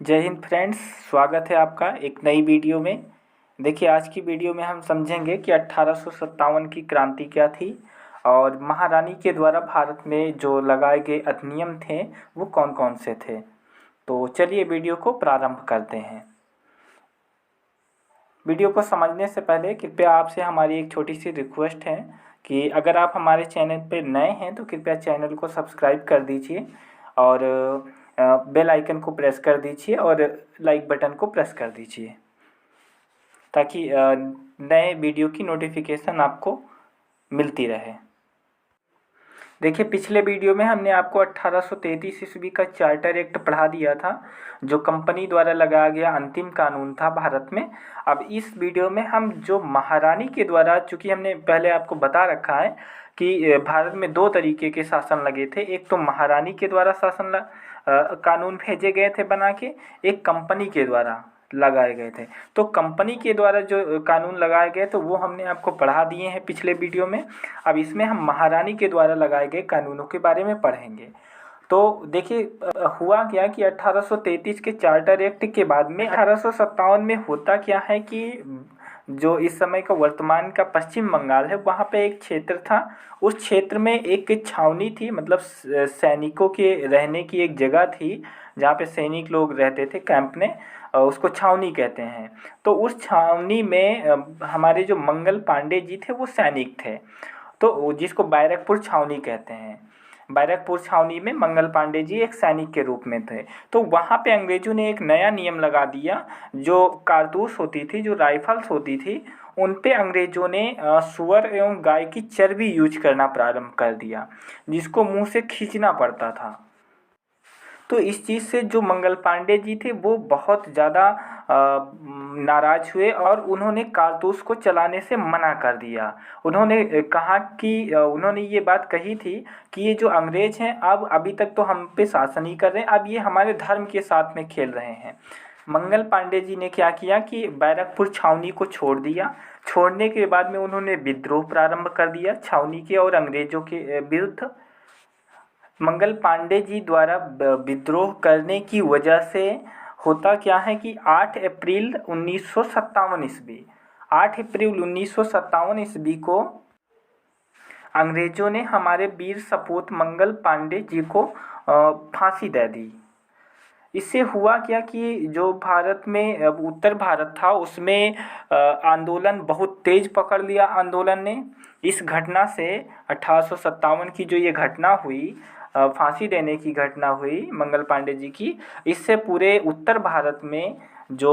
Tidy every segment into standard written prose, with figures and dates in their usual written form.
जय हिंद फ्रेंड्स। स्वागत है आपका एक नई वीडियो में। देखिए, आज की वीडियो में हम समझेंगे कि 1857 की क्रांति क्या थी और महारानी के द्वारा भारत में जो लगाए गए अधिनियम थे वो कौन कौन से थे। तो चलिए वीडियो को प्रारंभ करते हैं। वीडियो को समझने से पहले कृपया आपसे हमारी एक छोटी सी रिक्वेस्ट है कि अगर आप हमारे चैनल पर नए हैं तो कृपया चैनल को सब्सक्राइब कर दीजिए और बेल आइकन को प्रेस कर दीजिए और लाइक बटन को प्रेस कर दीजिए ताकि नए वीडियो की नोटिफिकेशन आपको मिलती रहे। देखिए, पिछले वीडियो में हमने आपको 1833 ईस्वी का चार्टर एक्ट पढ़ा दिया था, जो कंपनी द्वारा लगाया गया अंतिम कानून था भारत में। अब इस वीडियो में हम जो महारानी के द्वारा, चूँकि हमने पहले आपको बता रखा है कि भारत में दो तरीके के शासन लगे थे। एक तो महारानी के द्वारा कानून भेजे गए थे बना के, एक कंपनी के द्वारा लगाए गए थे। तो कंपनी के द्वारा जो कानून लगाए गए तो वो हमने आपको पढ़ा दिए हैं पिछले वीडियो में। अब इसमें हम महारानी के द्वारा लगाए गए कानूनों के बारे में पढ़ेंगे। तो देखिए, हुआ क्या कि 1833 के चार्टर एक्ट के बाद में 1857 में होता क्या है कि जो इस समय का वर्तमान का पश्चिम बंगाल है, वहाँ पे एक क्षेत्र था। उस क्षेत्र में एक छावनी थी, मतलब सैनिकों के रहने की एक जगह थी जहाँ पे सैनिक लोग रहते थे कैंप में, उसको छावनी कहते हैं। तो उस छावनी में हमारे जो मंगल पांडे जी थे वो सैनिक थे, तो जिसको बैरकपुर छावनी कहते हैं। बैरकपुर छावनी में मंगल पांडे जी एक सैनिक के रूप में थे। तो वहाँ पे अंग्रेजों ने एक नया नियम लगा दिया। जो कारतूस होती थी, जो राइफल्स होती थी, उन पे अंग्रेजों ने सुअर एवं गाय की चर्बी यूज करना प्रारंभ कर दिया, जिसको मुंह से खींचना पड़ता था। तो इस चीज़ से जो मंगल पांडे जी थे वो बहुत ज़्यादा नाराज़ हुए और उन्होंने कारतूस को चलाने से मना कर दिया। उन्होंने कहा कि उन्होंने ये बात कही थी कि ये जो अंग्रेज़ हैं, अब अभी तक तो हम पे शासन ही कर रहे हैं, अब ये हमारे धर्म के साथ में खेल रहे हैं। मंगल पांडे जी ने क्या किया कि बैरकपुर छावनी को छोड़ दिया। छोड़ने के बाद में उन्होंने विद्रोह प्रारंभ कर दिया छावनी के और अंग्रेज़ों के विरुद्ध। मंगल पांडे जी द्वारा विद्रोह करने की वजह से होता क्या है कि 8 अप्रैल 1957 ईस्वी 8 अप्रैल 1957 ईस्वी को अंग्रेज़ों ने हमारे वीर सपूत मंगल पांडे जी को फांसी दे दी। इससे हुआ क्या कि जो भारत में उत्तर भारत था उसमें आंदोलन बहुत तेज़ पकड़ लिया आंदोलन ने। इस घटना से 1857 की जो ये घटना हुई, फांसी देने की घटना हुई मंगल पांडे जी की, इससे पूरे उत्तर भारत में जो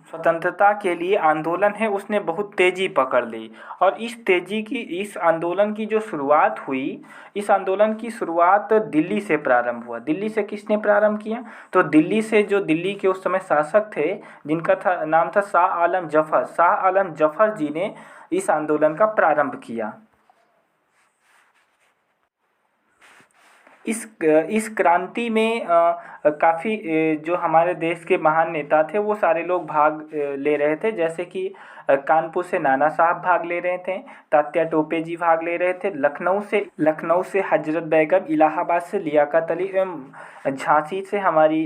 स्वतंत्रता के लिए आंदोलन है उसने बहुत तेज़ी पकड़ ली। और इस आंदोलन की जो शुरुआत हुई, इस आंदोलन की शुरुआत दिल्ली से प्रारंभ हुआ। दिल्ली से किसने प्रारंभ किया? तो दिल्ली से जो दिल्ली के उस समय शासक थे, जिनका नाम था शाह आलम जफर जी ने इस आंदोलन का प्रारंभ किया। इस क्रांति में काफ़ी जो हमारे देश के महान नेता थे वो सारे लोग भाग ले रहे थे। जैसे कि कानपुर से नाना साहब भाग ले रहे थे, तात्या टोपे जी भाग ले रहे थे, लखनऊ से हजरत बेगम, इलाहाबाद से लियाकत अली एवं झांसी से हमारी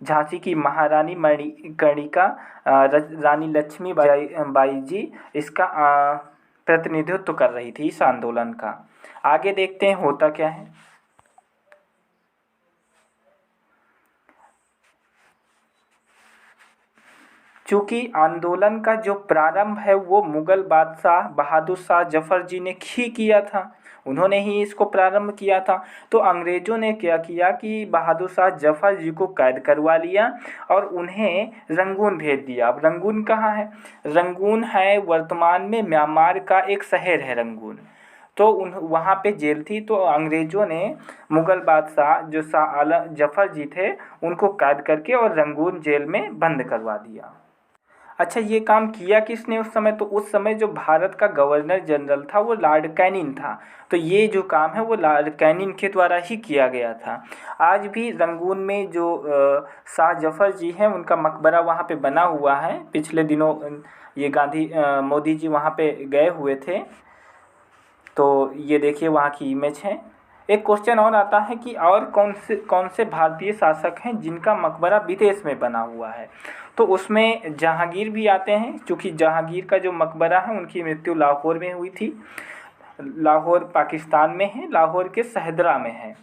झांसी की महारानी मणिकर्णिका, रानी लक्ष्मी बाई जी इसका प्रतिनिधित्व कर रही थी इस आंदोलन का। आगे देखते हैं होता क्या है। चूँकि आंदोलन का जो प्रारंभ है वो मुग़ल बादशाह बहादुर शाह जफ़र जी ने ही किया था, उन्होंने ही इसको प्रारंभ किया था। तो अंग्रेज़ों ने क्या किया कि बहादुर शाह जफ़र जी को कैद करवा लिया और उन्हें रंगून भेज दिया। अब रंगून कहाँ है? रंगून है वर्तमान में म्यांमार का एक शहर है रंगून। तो वहाँ पे जेल थी। तो अंग्रेज़ों ने मुग़ल बादशाह जो शाह आलम जफ़र जी थे उनको कैद करके और रंगून जेल में बंद करवा दिया। अच्छा, ये काम किया किसने उस समय? तो उस समय जो भारत का गवर्नर जनरल था वो लॉर्ड कैनिंग था। तो ये जो काम है वो लॉर्ड कैनिंग के द्वारा ही किया गया था। आज भी रंगून में जो शाह जफ़र जी हैं उनका मकबरा वहाँ पे बना हुआ है। पिछले दिनों ये मोदी जी वहाँ पे गए हुए थे, तो ये देखिए वहाँ की इमेज है। एक क्वेश्चन और आता है कि और कौन से भारतीय शासक हैं जिनका मकबरा विदेश में बना हुआ है। तो उसमें जहांगीर भी आते हैं, क्योंकि जहांगीर का जो मकबरा है उनकी मृत्यु लाहौर में हुई थी। लाहौर पाकिस्तान में है, लाहौर के शहदरा में है।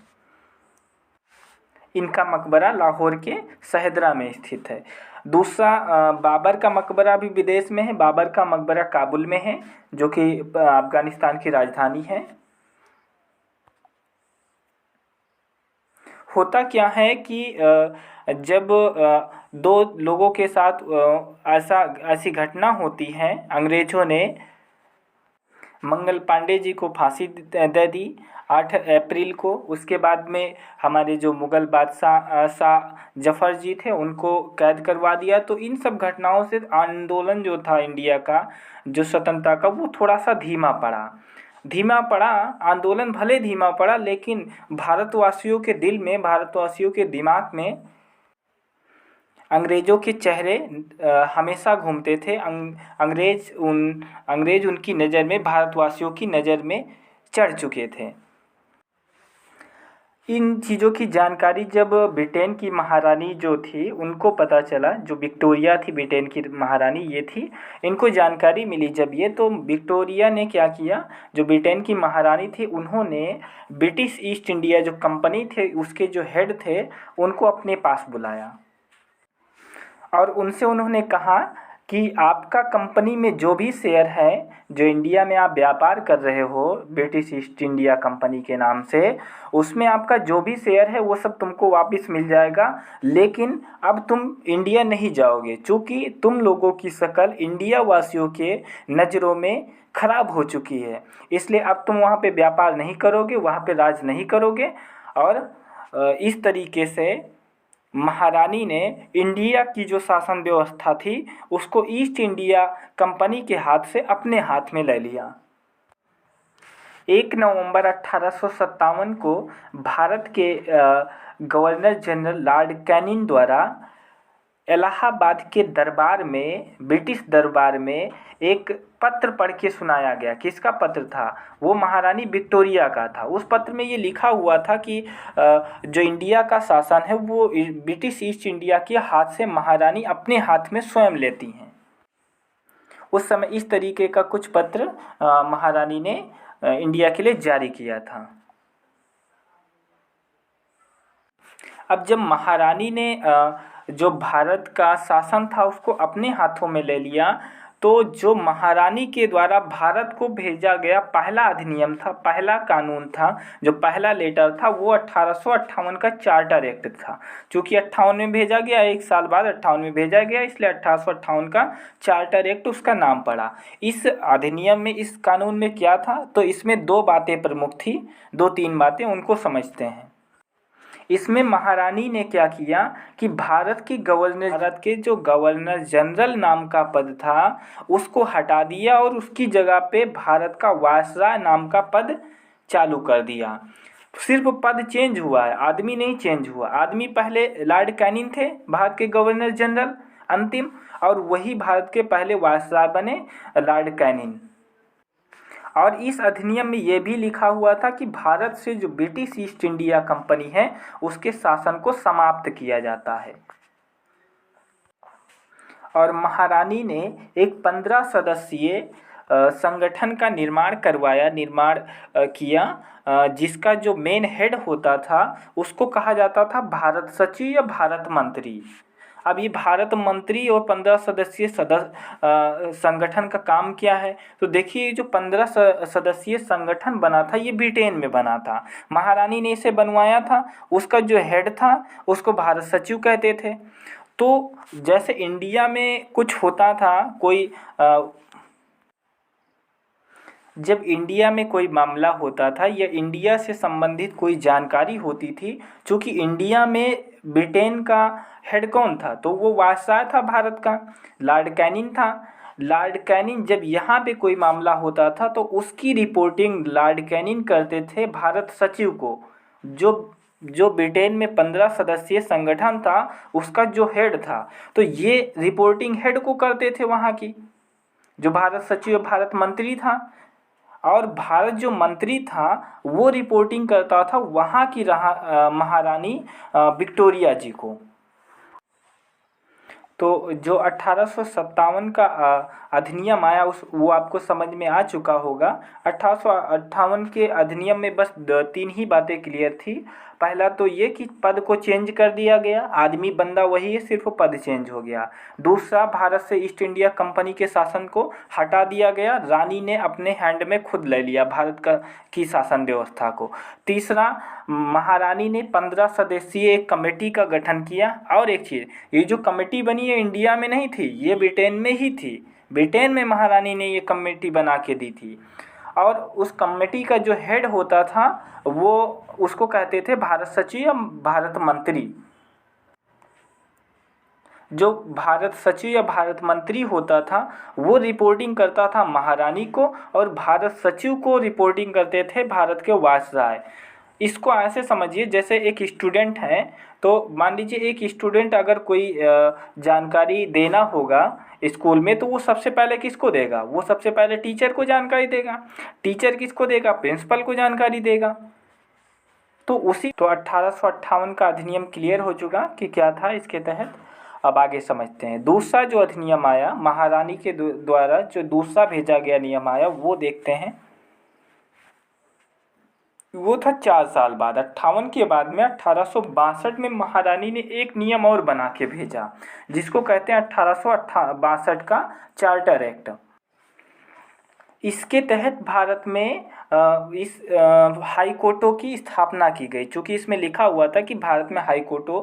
इनका मकबरा लाहौर के शहदरा में स्थित है। दूसरा बाबर का मकबरा भी विदेश में है। बाबर का मकबरा काबुल में है, जो कि अफगानिस्तान की राजधानी है। होता क्या है कि जब दो लोगों के साथ ऐसी घटना होती है, अंग्रेज़ों ने मंगल पांडे जी को फांसी दे दी 8 अप्रैल को। उसके बाद में हमारे जो मुग़ल बादशाह शाह जफ़र जी थे उनको कैद करवा दिया। तो इन सब घटनाओं से आंदोलन जो था इंडिया का, जो स्वतंत्रता का, वो थोड़ा सा धीमा पड़ा। आंदोलन भले धीमा पड़ा, लेकिन भारतवासियों के दिल में, भारतवासियों के दिमाग में अंग्रेज़ों के चेहरे हमेशा घूमते थे। अंग्रेज़ उनकी नज़र में, भारतवासियों की नज़र में चढ़ चुके थे। इन चीज़ों की जानकारी जब ब्रिटेन की महारानी जो थी उनको पता चला, जो विक्टोरिया थी ब्रिटेन की महारानी ये थी, इनको जानकारी मिली जब ये, तो विक्टोरिया ने क्या किया, जो ब्रिटेन की महारानी थी उन्होंने ब्रिटिश ईस्ट इंडिया जो कंपनी थे उसके जो हेड थे उनको अपने पास बुलाया और उनसे उन्होंने कहा कि आपका कंपनी में जो भी शेयर है, जो इंडिया में आप व्यापार कर रहे हो ब्रिटिश ईस्ट इंडिया कंपनी के नाम से, उसमें आपका जो भी शेयर है वो सब तुमको वापस मिल जाएगा। लेकिन अब तुम इंडिया नहीं जाओगे, चूँकि तुम लोगों की शक्ल इंडिया वासियों के नज़रों में ख़राब हो चुकी है, इसलिए अब तुम वहाँ पे व्यापार नहीं करोगे, वहाँ पे राज नहीं करोगे। और इस तरीके से महारानी ने इंडिया की जो शासन व्यवस्था थी उसको ईस्ट इंडिया कंपनी के हाथ से अपने हाथ में ले लिया। 1 नवंबर 1857 को भारत के गवर्नर जनरल लॉर्ड कैनिंग द्वारा इलाहाबाद के दरबार में, ब्रिटिश दरबार में एक पत्र पढ़ के सुनाया गया। किसका पत्र था? वो महारानी विक्टोरिया का था। उस पत्र में ये लिखा हुआ था कि जो इंडिया का शासन है वो ब्रिटिश ईस्ट इंडिया के हाथ से महारानी अपने हाथ में स्वयं लेती हैं। उस समय इस तरीके का कुछ पत्र महारानी ने इंडिया के लिए जारी किया था। अब जब महारानी ने जो भारत का शासन था उसको अपने हाथों में ले लिया, तो जो महारानी के द्वारा भारत को भेजा गया पहला अधिनियम था, पहला कानून था, जो पहला लेटर था, वो 1858 का चार्टर एक्ट था। चूँकि 58 में भेजा गया, 1 साल बाद 58 में भेजा गया, इसलिए 1858 का चार्टर एक्ट उसका नाम पड़ा। इस अधिनियम में, इस कानून में क्या था, तो इसमें 2 बातें प्रमुख थी, 2-3 बातें, उनको समझते हैं। इसमें महारानी ने क्या किया कि भारत के जो गवर्नर जनरल नाम का पद था उसको हटा दिया और उसकी जगह पे भारत का वायसराय नाम का पद चालू कर दिया। सिर्फ पद चेंज हुआ है, आदमी नहीं चेंज हुआ। आदमी पहले लॉर्ड कैनिंग थे, भारत के गवर्नर जनरल अंतिम, और वही भारत के पहले वायसराय बने लॉर्ड कैनिंग। और इस अधिनियम में ये भी लिखा हुआ था कि भारत से जो ब्रिटिश ईस्ट इंडिया कंपनी है उसके शासन को समाप्त किया जाता है। और महारानी ने एक 15 सदस्यीय संगठन का निर्माण किया, जिसका जो मेन हेड होता था उसको कहा जाता था भारत सचिव या भारत मंत्री। अब ये भारत मंत्री और 15 सदस्यीय संगठन का काम क्या है, तो देखिए जो 15 सदस्यीय संगठन बना था ये ब्रिटेन में बना था, महारानी ने इसे बनवाया था। उसका जो हेड था उसको भारत सचिव कहते थे। तो जैसे इंडिया में कुछ होता था, जब इंडिया में कोई मामला होता था या इंडिया से संबंधित कोई जानकारी होती थी, चूँकि इंडिया में ब्रिटेन का हेड कौन था, तो वो वायसराय था भारत का, लॉर्ड कैनिंग था। लॉर्ड कैनिंग जब यहाँ पे कोई मामला होता था तो उसकी रिपोर्टिंग लॉर्ड कैनिंग करते थे भारत सचिव को, जो ब्रिटेन में 15 सदस्यीय संगठन था उसका जो हेड था। तो ये रिपोर्टिंग हेड को करते थे वहाँ की, जो भारत सचिव भारत मंत्री था। और भारत जो मंत्री था वो रिपोर्टिंग करता था वहाँ की महारानी विक्टोरिया जी को। तो जो 1857 का अधिनियम आया वो आपको समझ में आ चुका होगा। 1858 के अधिनियम में बस 3 ही बातें क्लियर थी। पहला तो ये कि पद को चेंज कर दिया गया, आदमी बंदा वही है, सिर्फ पद चेंज हो गया। दूसरा, भारत से ईस्ट इंडिया कंपनी के शासन को हटा दिया गया, रानी ने अपने हैंड में खुद ले लिया भारत की शासन व्यवस्था को। तीसरा, महारानी ने 15 सदस्यीय एक कमेटी का गठन किया। और एक चीज़, ये जो कमेटी बनी है इंडिया में नहीं थी, ये ब्रिटेन में ही थी। ब्रिटेन में महारानी ने ये कमेटी बना के दी थी। और उस कमेटी का जो हेड होता था वो उसको कहते थे भारत सचिव या भारत मंत्री। जो भारत सचिव या भारत मंत्री होता था वो रिपोर्टिंग करता था महारानी को, और भारत सचिव को रिपोर्टिंग करते थे भारत के वायसराय। इसको ऐसे समझिए, जैसे एक स्टूडेंट है, तो मान लीजिए एक स्टूडेंट अगर कोई जानकारी देना होगा स्कूल में, तो वो सबसे पहले किसको देगा? वो सबसे पहले टीचर को जानकारी देगा। टीचर किसको देगा? प्रिंसिपल को जानकारी देगा। तो 1858 का अधिनियम क्लियर हो चुका कि क्या था इसके तहत। अब आगे समझते हैं। दूसरा जो अधिनियम आया महारानी के द्वारा, जो दूसरा भेजा गया नियम आया, वो देखते हैं। वो था 4 साल बाद, 58 के बाद में 1862 में महारानी ने एक नियम और बना के भेजा, जिसको कहते हैं 1862 का चार्टर एक्ट। इसके तहत भारत में इस हाई कोर्टों की स्थापना की गई। चूँकि इसमें लिखा हुआ था कि भारत में हाई कोर्टों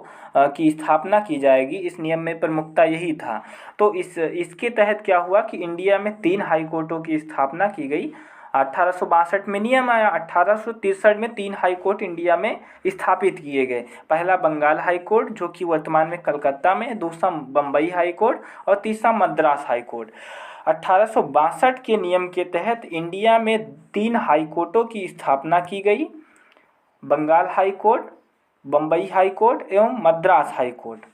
की स्थापना की जाएगी, इस नियम में प्रमुखता यही था। तो इसके तहत क्या हुआ कि इंडिया में 3 हाई कोर्टों की स्थापना की गई। 1862 में नियम आया, 1863 में 3 हाई कोर्ट इंडिया में स्थापित किए गए। पहला बंगाल हाई कोर्ट, जो कि वर्तमान में कलकत्ता में, दूसरा बम्बई हाई कोर्ट और तीसरा मद्रास हाई कोर्ट। 1862 के नियम के तहत इंडिया में 3 हाई कोर्टों की स्थापना की गई, Bengal high court, Bombay high court एवं मद्रास हाई कोर्ट।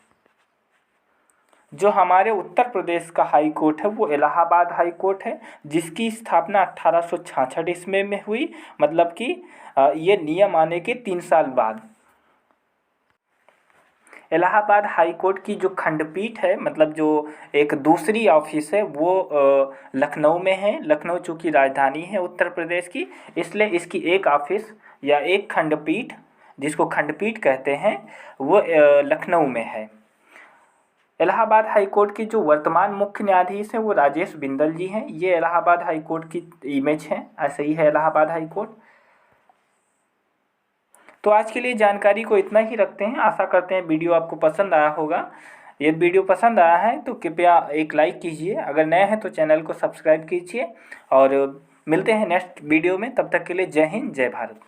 जो हमारे उत्तर प्रदेश का हाई कोर्ट है वो इलाहाबाद हाई कोर्ट है, जिसकी स्थापना 1866 ईस्वी में हुई, मतलब कि ये नियम आने के 3 साल बाद। इलाहाबाद हाई कोर्ट की जो खंडपीठ है, मतलब जो एक दूसरी ऑफिस है, वो लखनऊ में है। लखनऊ चूँकि राजधानी है उत्तर प्रदेश की, इसलिए इसकी एक ऑफिस या एक खंडपीठ, जिसको खंडपीठ कहते हैं, वो लखनऊ में है। इलाहाबाद हाई कोर्ट की जो वर्तमान मुख्य न्यायाधीश हैं वो राजेश बिंदल जी हैं। ये इलाहाबाद हाई कोर्ट की इमेज है, ऐसे ही है इलाहाबाद हाई कोर्ट। तो आज के लिए जानकारी को इतना ही रखते हैं। आशा करते हैं वीडियो आपको पसंद आया होगा। यदि वीडियो पसंद आया है तो कृपया एक लाइक कीजिए, अगर नए हैं तो चैनल को सब्सक्राइब कीजिए, और मिलते हैं नेक्स्ट वीडियो में। तब तक के लिए जय हिंद, जय भारत।